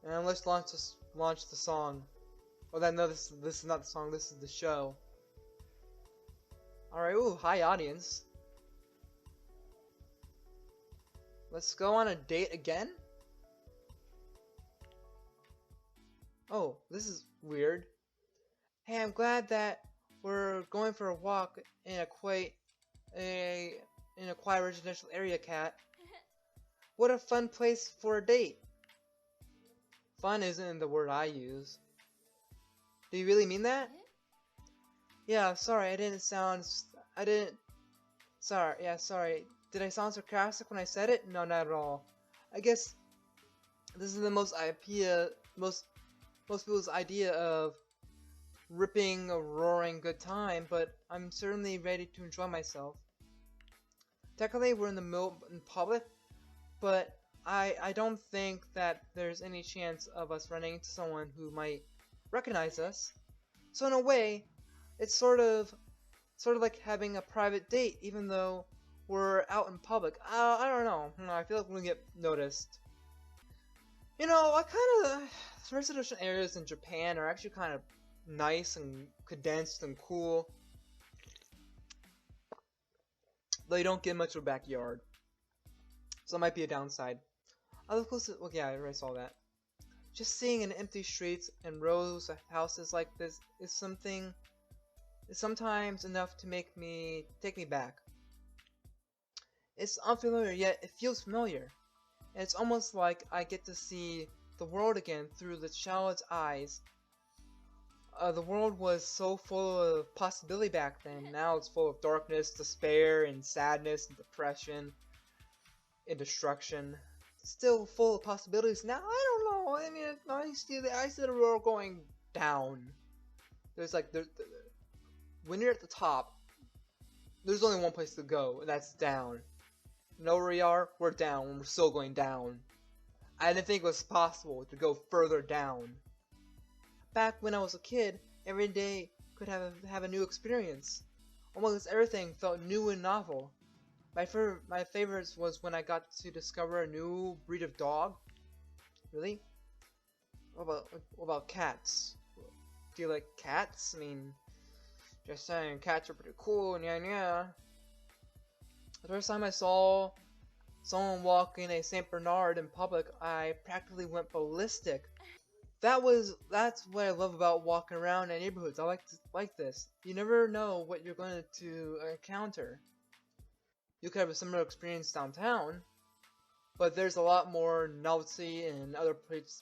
And let's launch the song. Oh, then no, this is not the song. This is the show. All right. Ooh, hi audience. Let's go on a date again. Oh, this is weird. Hey, I'm glad that we're going for a walk in a quiet residential area, Cat. What a fun place for a date. Fun isn't the word I use. Do you really mean that? Yeah, sorry, I didn't, sorry, yeah, sorry. Did I sound sarcastic when I said it? No, not at all. I guess this is the most people's idea of ripping a roaring good time, but I'm certainly ready to enjoy myself. Technically, we're in the middle in public, but I don't think that there's any chance of us running into someone who might recognize us. So in a way, it's sort of like having a private date, even though we're out in public. I don't know. I feel like we're gonna get noticed. You know, I kind of residential areas in Japan are actually kind of nice and condensed and cool. Though you don't get much of a backyard, so that might be a downside. I live close to. Well, yeah, I already saw that. Just seeing an empty streets and rows of houses like this is sometimes enough to take me back. It's unfamiliar, yet it feels familiar. And it's almost like I get to see the world again through the child's eyes. The world was so full of possibility back then. Now it's full of darkness, despair, and sadness, and depression, and destruction. Still full of possibilities. Now, I don't know. I mean, I see the world going down. There's like, when you're at the top, there's only one place to go, and that's down. You know where we are? We're down, and we're still going down. I didn't think it was possible to go further down. Back when I was a kid, every day could have a new experience. Almost everything felt new and novel. My favorites was when I got to discover a new breed of dog. Really? What about cats? Do you like cats? I mean, just saying, cats are pretty cool, yeah. The first time I saw someone walking a Saint Bernard in public, I practically went ballistic. That's what I love about walking around in neighborhoods. I like this. You never know what you're going to encounter. You could have a similar experience downtown, but there's a lot more novelty in other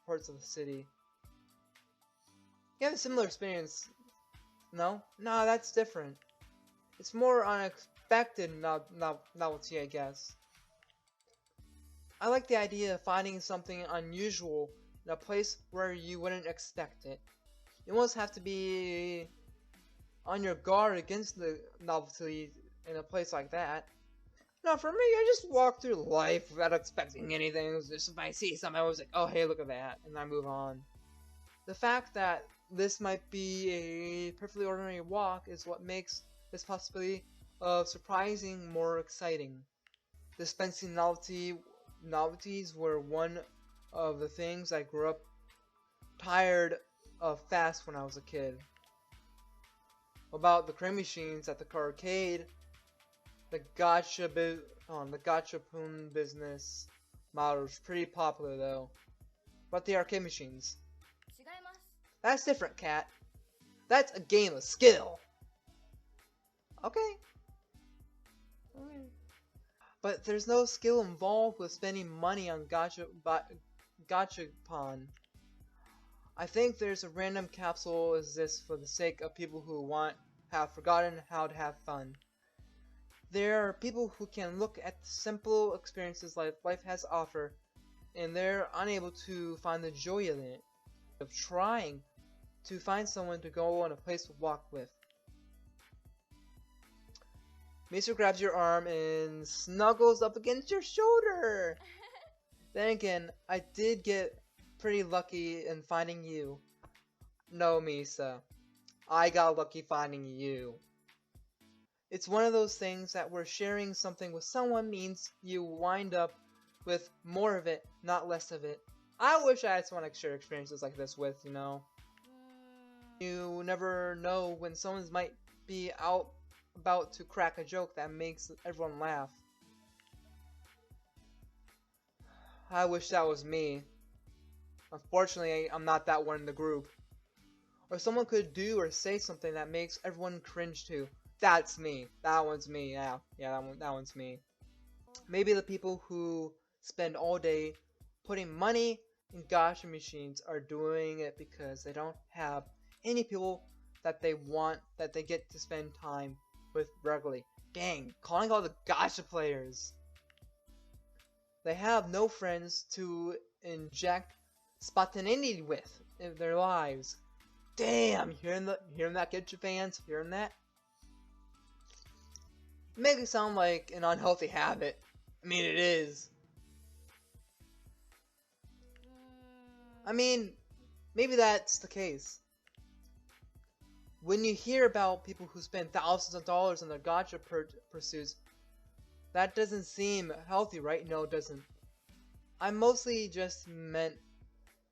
parts of the city. You have a similar experience, no? No, that's different. It's more unexpected novelty, I guess. I like the idea of finding something unusual in a place where you wouldn't expect it. You almost have to be on your guard against the novelty in a place like that. No, for me, I just walk through life without expecting anything. It was just if I see something, I was like, oh hey, look at that, and I move on. The fact that this might be a perfectly ordinary walk is what makes this possibility of surprising more exciting. Dispensing novelties were one of the things I grew up tired of fast when I was a kid. About the crane machines at the arcade, the gachapon business model is pretty popular though. But the arcade machines, that's different, Cat. That's a game of skill. Okay. But there's no skill involved with spending money on gachapon. I think there's a random capsule exists for the sake of people who have forgotten how to have fun. There are people who can look at the simple experiences life has to offer, and they're unable to find the joy in it, of trying to find someone to go on a place to walk with. Misa grabs your arm and snuggles up against your shoulder. Then again, I did get pretty lucky in finding you. No, Misa. I got lucky finding you. It's one of those things that where sharing something with someone means you wind up with more of it, not less of it. I wish I had someone I could share experiences like this with, you know. You never know when someone might be about to crack a joke that makes everyone laugh. I wish that was me. Unfortunately, I'm not that one in the group. Or someone could do or say something that makes everyone cringe too. That's me. That one's me. Yeah, that one's me. Maybe the people who spend all day putting money in gacha machines are doing it because they don't have any people that they get to spend time with regularly. Dang, calling all the gacha players. They have no friends to inject spontaneity with in their lives. Damn, hearing that, Gacha fans? Hearing that? Make it sound like an unhealthy habit. I mean, it is. I mean, maybe that's the case. When you hear about people who spend thousands of dollars on their gacha pursuits, that doesn't seem healthy, right? No, it doesn't. I mostly just meant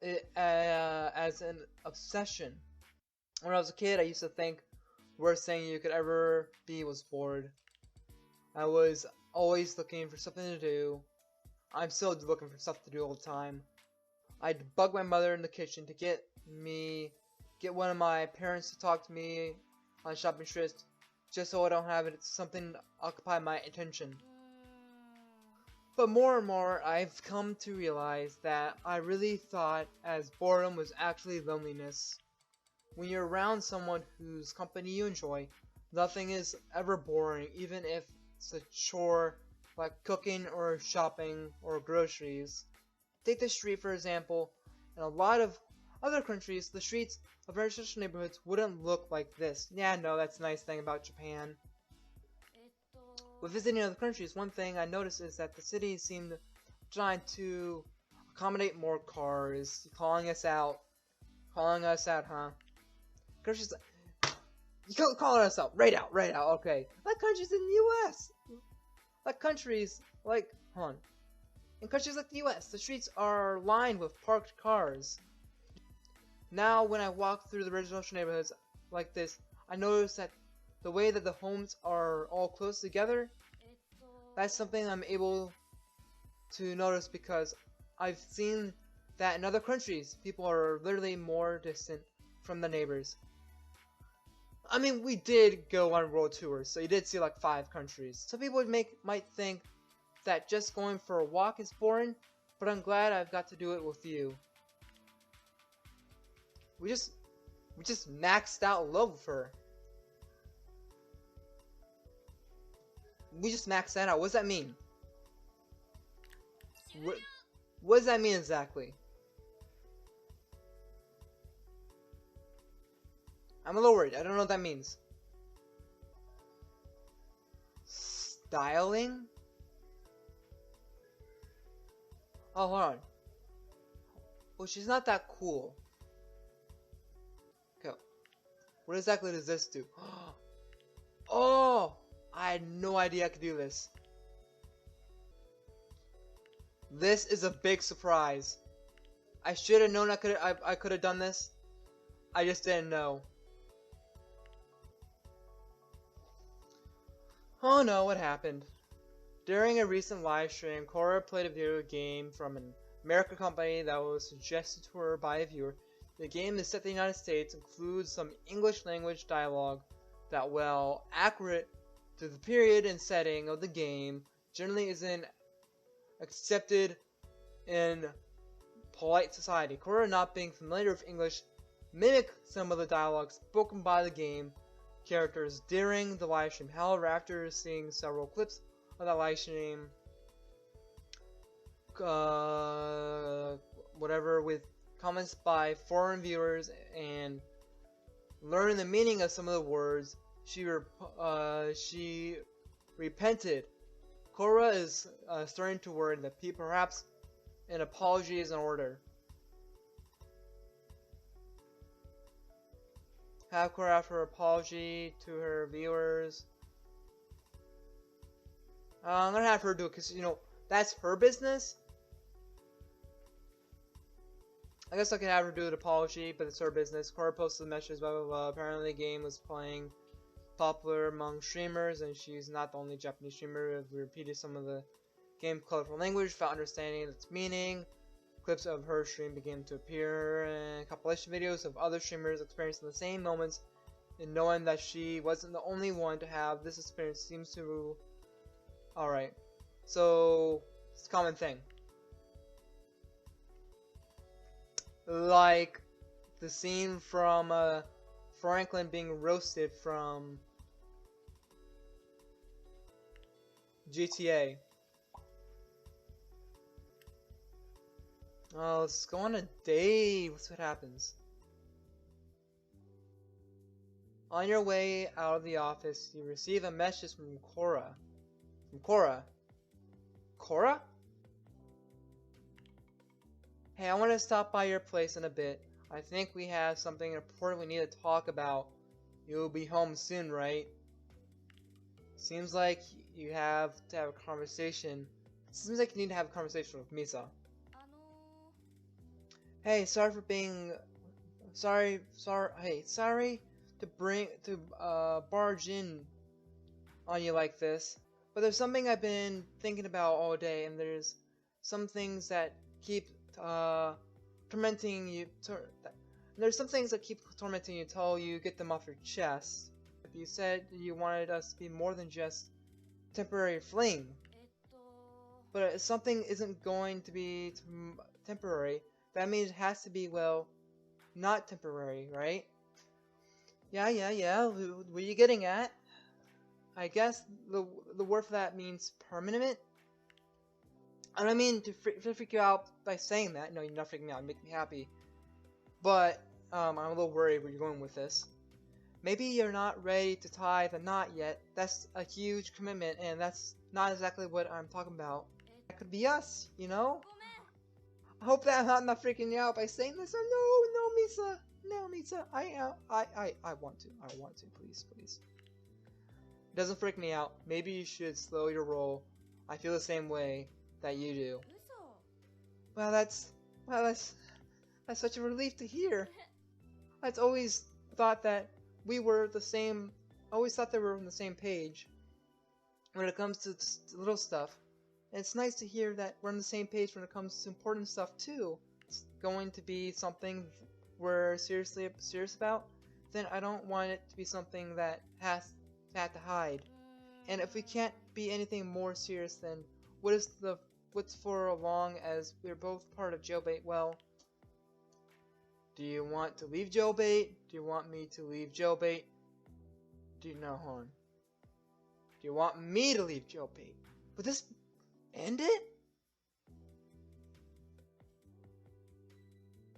it as an obsession. When I was a kid, I used to think worst thing you could ever be was bored. I was always looking for something to do. I'm still looking for stuff to do all the time. I'd bug my mother in the kitchen to get one of my parents to talk to me on shopping trips, just so I don't have something to occupy my attention. But more and more, I've come to realize that I really thought as boredom was actually loneliness. When you're around someone whose company you enjoy, nothing is ever boring, even if it's a chore like cooking or shopping or groceries. Take the street for example. In a lot of other countries, the streets of residential neighborhoods wouldn't look like this. Yeah, no, that's the nice thing about Japan. With visiting other countries, one thing I noticed is that the cities seem trying to accommodate more cars, calling us out, huh? Countries, you can't call us out, right out, okay. Like countries in the U.S., like countries like, hold on. In countries like the US, the streets are lined with parked cars. Now, when I walk through the residential neighborhoods like this, I notice that the way that the homes are all close together, that's something I'm able to notice because I've seen that in other countries, people are literally more distant from the neighbors. I mean, we did go on world tours, so you did see like 5 countries. Some people might think that just going for a walk is boring, but I'm glad I've got to do it with you. We just maxed out love with her. We just maxed that out. What does that mean? What does that mean exactly? I'm a little worried. I don't know what that means. Styling? Oh, hold on. Well, she's not that cool. Okay. What exactly does this do? Oh! I had no idea I could do this. This is a big surprise. I should have known I could have done this. I just didn't know. Oh no, what happened? During a recent live stream, Cora played a video game from an American company that was suggested to her by a viewer. The game is set in the United States, includes some English language dialogue that, while accurate to the period and setting of the game, generally isn't accepted in polite society. Cora, not being familiar with English, mimicked some of the dialogue spoken by the game characters during the live stream. However, after seeing several clips of that live stream, whatever, with comments by foreign viewers and learning the meaning of some of the words, she repented. Cora is starting to worry that perhaps an apology is in order. Have Cora offer her apology to her viewers. I'm gonna have her do it because, you know, that's her business. I guess I could have her do an apology, but it's her business. Korra posted messages, blah blah blah. Apparently the game was playing popular among streamers, and she's not the only Japanese streamer. We repeated some of the game colorful language without understanding its meaning. Clips of her stream began to appear, and compilation videos of other streamers experiencing the same moments, and knowing that she wasn't the only one to have this experience seems to... Alright, so it's a common thing. Like the scene from Franklin being roasted from GTA. Oh, let's go on a date. Let's see what happens. On your way out of the office, you receive a message from Korra. Korra? Hey, I want to stop by your place in a bit. I think we have something important we need to talk about. You'll be home soon, right? Seems like you have to have a conversation. Seems like you need to have a conversation with Misa. Hey, sorry to barge in on you like this, but there's something I've been thinking about all day, and there's some things that keep tormenting you. There's some things that keep tormenting you till you get them off your chest. If you said you wanted us to be more than just temporary fling, but if something isn't going to be temporary, that means it has to be, well, not temporary, right? Yeah. What are you getting at? I guess the word for that means permanent. I don't mean to freak you out by saying that. No, you're not freaking me out. You make me happy. But I'm a little worried where you're going with this. Maybe you're not ready to tie the knot yet. That's a huge commitment, and that's not exactly what I'm talking about. That could be us, you know? I hope that I'm not freaking you out by saying this. Oh, no, Misa. No, Misa. I want to. Please. It doesn't freak me out. Maybe you should slow your roll. I feel the same way that you do. Well, that's such a relief to hear. I've always thought that we were the same. Always thought that we were on the same page when it comes to little stuff. And it's nice to hear that we're on the same page when it comes to important stuff too. It's going to be something we're serious about. Then I don't want it to be something that has to hide. And if we can't be anything more serious, then what's for long as we're both part of Jailbait? Well, do you want to leave Jailbait? Do you want me to leave Jailbait? Do you want me to leave Jailbait? Would this end it?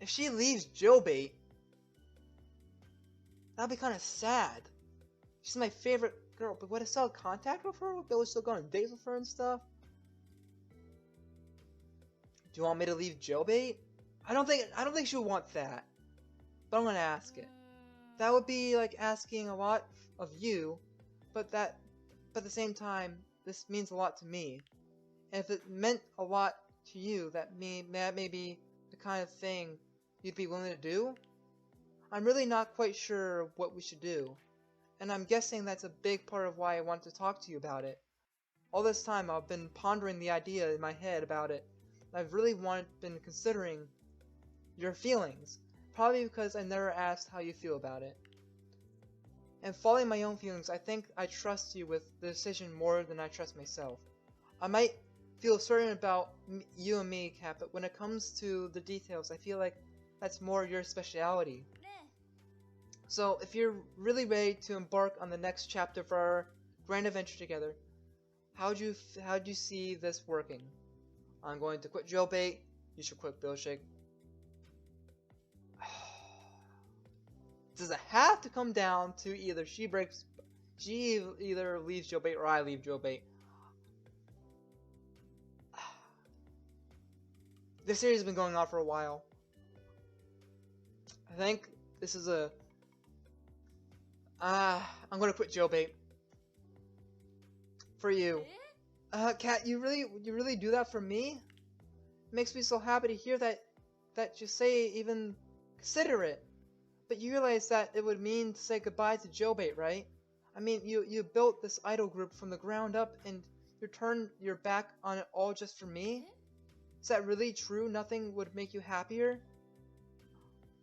If she leaves Jailbait, that'll be kind of sad. She's my favorite girl, but would I still have contact with her? Would I still go on dates with her and stuff? Do you want me to leave Jailbait? I don't think she would want that. But I'm gonna ask it. That would be like asking a lot of you, but at the same time, this means a lot to me. And if it meant a lot to you, that may be the kind of thing you'd be willing to do. I'm really not quite sure what we should do. And I'm guessing that's a big part of why I want to talk to you about it. All this time I've been pondering the idea in my head about it. I've really been considering your feelings. Probably because I never asked how you feel about it. And following my own feelings, I think I trust you with the decision more than I trust myself. I might feel certain about you and me, Kat, but when it comes to the details, I feel like that's more your speciality. So, if you're really ready to embark on the next chapter of our grand adventure together, how'd you see this working? I'm going to quit Jailbait. You should quit Billshake. Does it have to come down to either she either leaves Jailbait or I leave Jailbait? This series has been going on for a while. I think this is a... I'm gonna quit Jailbait. For you. Kat, you really do that for me? It makes me so happy to hear that that you say even consider it. But you realize that it would mean to say goodbye to Jailbait, right? I mean, you built this idol group from the ground up and you turned your back on it all just for me? Is that really true? Nothing would make you happier?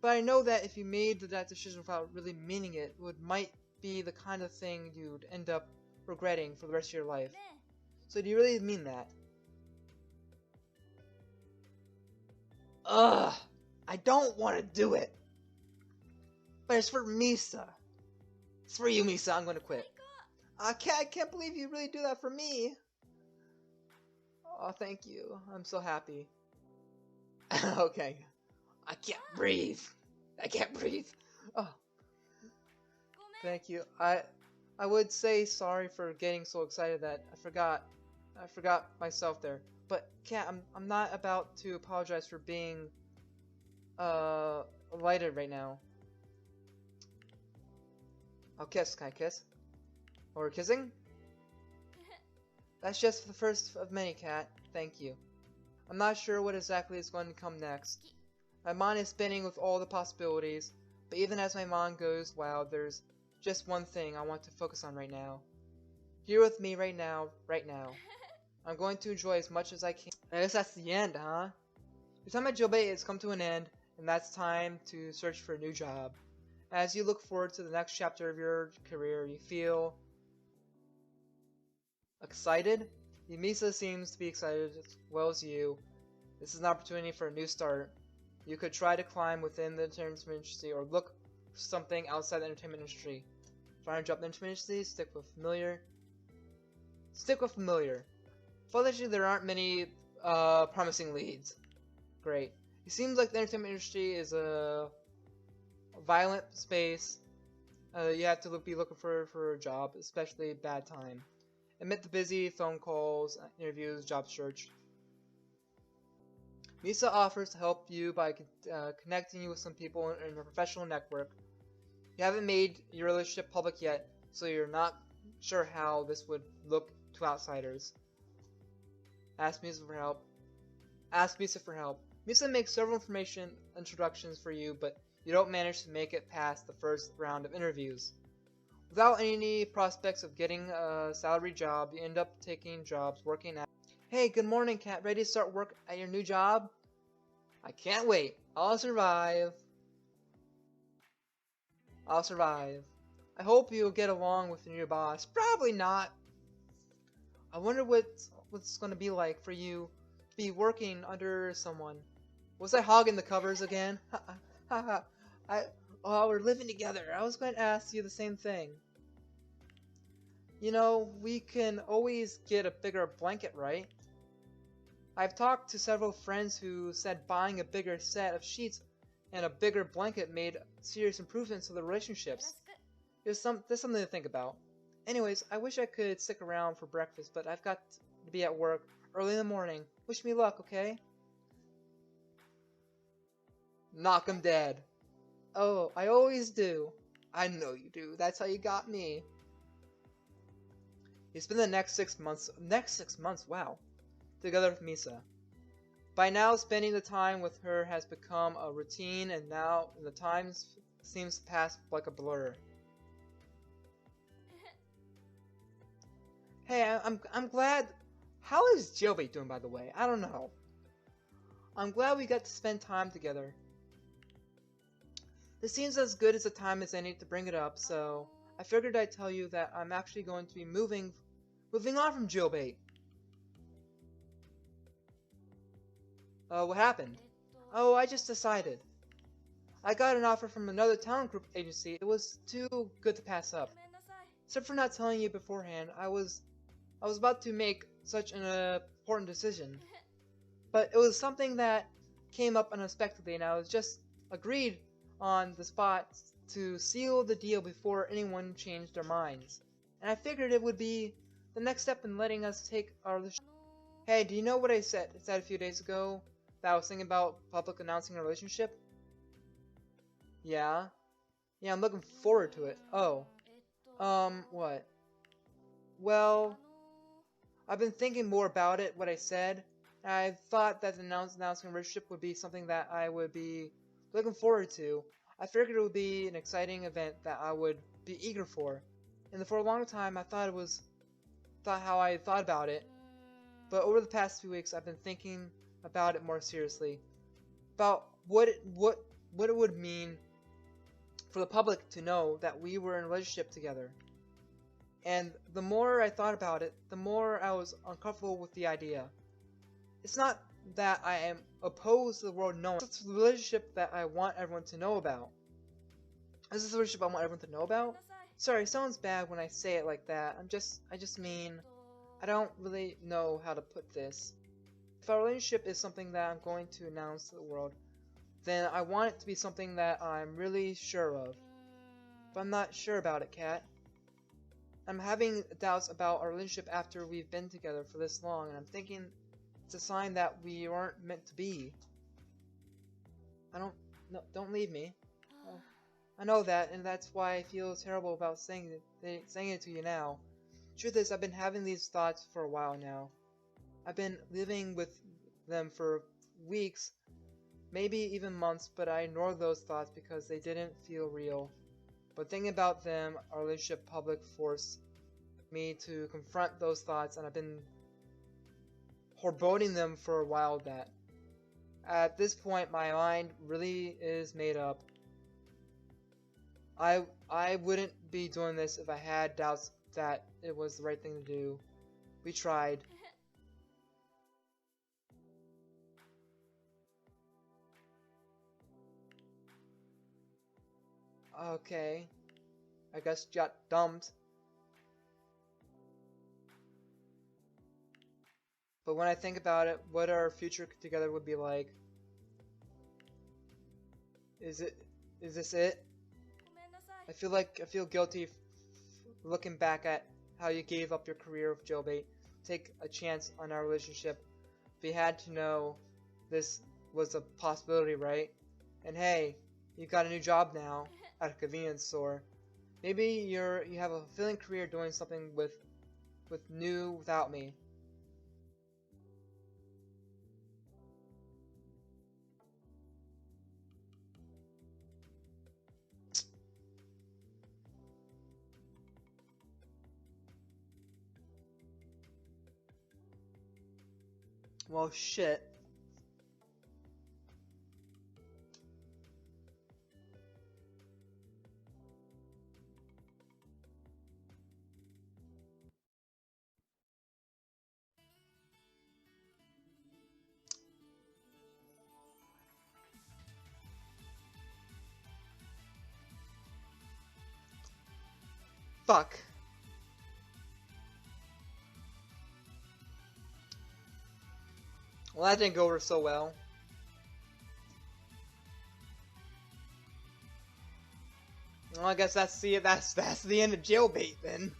But I know that if you made that decision without really meaning it, it might be the kind of thing you'd end up regretting for the rest of your life. So do you really mean that? Ugh! I don't want to do it! But it's for Misa. It's for you, Misa. I'm gonna quit. I can't believe you really do that for me. Oh, thank you. I'm so happy. Okay. I can't breathe. I can't breathe. Oh, thank you. I would say sorry for getting so excited that I forgot myself there. But Cat, I'm not about to apologize for being lighted right now. I'll kiss. Can I kiss? Or we're kissing? That's just the first of many, Cat. Thank you. I'm not sure what exactly is going to come next. My mind is spinning with all the possibilities, but even as my mind goes wild, there's just one thing I want to focus on right now. Here with me right now, I'm going to enjoy as much as I can. I guess that's the end, huh? Your time at Jailbait has come to an end, and that's time to search for a new job. As you look forward to the next chapter of your career, you feel excited? Misa seems to be excited as well as you. This is an opportunity for a new start. You could try to climb within the entertainment industry or look for something outside the entertainment industry. Trying to drop the entertainment industry, stick with familiar. Stick with familiar. Fortunately, there aren't many promising leads. Great. It seems like the entertainment industry is a violent space. You have to be looking for a job, especially bad time. Amid the busy phone calls, interviews, job search. Misa offers to help you by connecting you with some people in your professional network. You haven't made your relationship public yet, so you're not sure how this would look to outsiders. Ask Misa for help. Ask Misa for help. Misa makes several information introductions for you, but you don't manage to make it past the first round of interviews. Without any prospects of getting a salary job, you end up taking jobs working at... Hey, good morning, Cat. Ready to start work at your new job? I can't wait. I'll survive. I'll survive. I hope you'll get along with your new boss. Probably not. I wonder what's going to be like for you to be working under someone. Was I hogging the covers again? Oh, we're living together. I was going to ask you the same thing. You know, we can always get a bigger blanket, right? I've talked to several friends who said buying a bigger set of sheets and a bigger blanket made serious improvements to their relationships. There's something to think about. Anyways, I wish I could stick around for breakfast, but I've got to be at work early in the morning. Wish me luck, okay? Knock 'em dead. Oh, I always do. I know you do. That's how you got me. You spend the next 6 months, wow, together with Misa. By now, spending the time with her has become a routine, and now the time seems to pass like a blur. Hey, I'm glad. How is Jailbait doing, by the way? I don't know. I'm glad we got to spend time together. This seems as good as a time as any to bring it up, so I figured I'd tell you that I'm actually going to be moving on from Jailbait. What happened? Oh, I just decided. I got an offer from another talent group agency. It was too good to pass up. Except for not telling you beforehand, I was about to make such an important decision. But it was something that came up unexpectedly, and I was just agreed on the spot to seal the deal before anyone changed their minds. And I figured it would be the next step in letting us take our relationship. Hey, do you know what I said a few days ago? That I was thinking about public announcing a relationship? Yeah? Yeah, I'm looking forward to it. Oh. What? Well, I've been thinking more about it, what I said. I thought that the announcing a relationship would be something that I would be looking forward to. I figured it would be an exciting event that I would be eager for. And for a long time, I thought how I thought about it. But over the past few weeks, I've been thinking about it more seriously. About what it would mean for the public to know that we were in a relationship together. And the more I thought about it, the more I was uncomfortable with the idea. It's not that I am opposed to the world knowing. It's the relationship that I want everyone to know about. Is this the relationship I want everyone to know about? Sorry, it sounds bad when I say it like that. I just mean, I don't really know how to put this. If our relationship is something that I'm going to announce to the world, then I want it to be something that I'm really sure of. But I'm not sure about it, Kat. I'm having doubts about our relationship after we've been together for this long, and I'm thinking it's a sign that we aren't meant to be. Don't leave me. I know that, and that's why I feel terrible about saying it to you now. Truth is, I've been having these thoughts for a while now. I've been living with them for weeks, maybe even months, but I ignored those thoughts because they didn't feel real. But thinking about them, our relationship public forced me to confront those thoughts, and I've been foreboding them for a while that. At this point, my mind really is made up. I wouldn't be doing this if I had doubts that it was the right thing to do. We tried. Okay. I guess got dumped. But when I think about it, what our future together would be like. Is this it? I feel guilty looking back at how you gave up your career with jailbait. Take a chance on our relationship. We had to know this was a possibility, right? And hey, you got a new job now at a convenience store. Maybe you have a fulfilling career doing something new without me. Well, shit. Fuck. Well, that didn't go over so well. Well, I guess that's the end of jailbait then.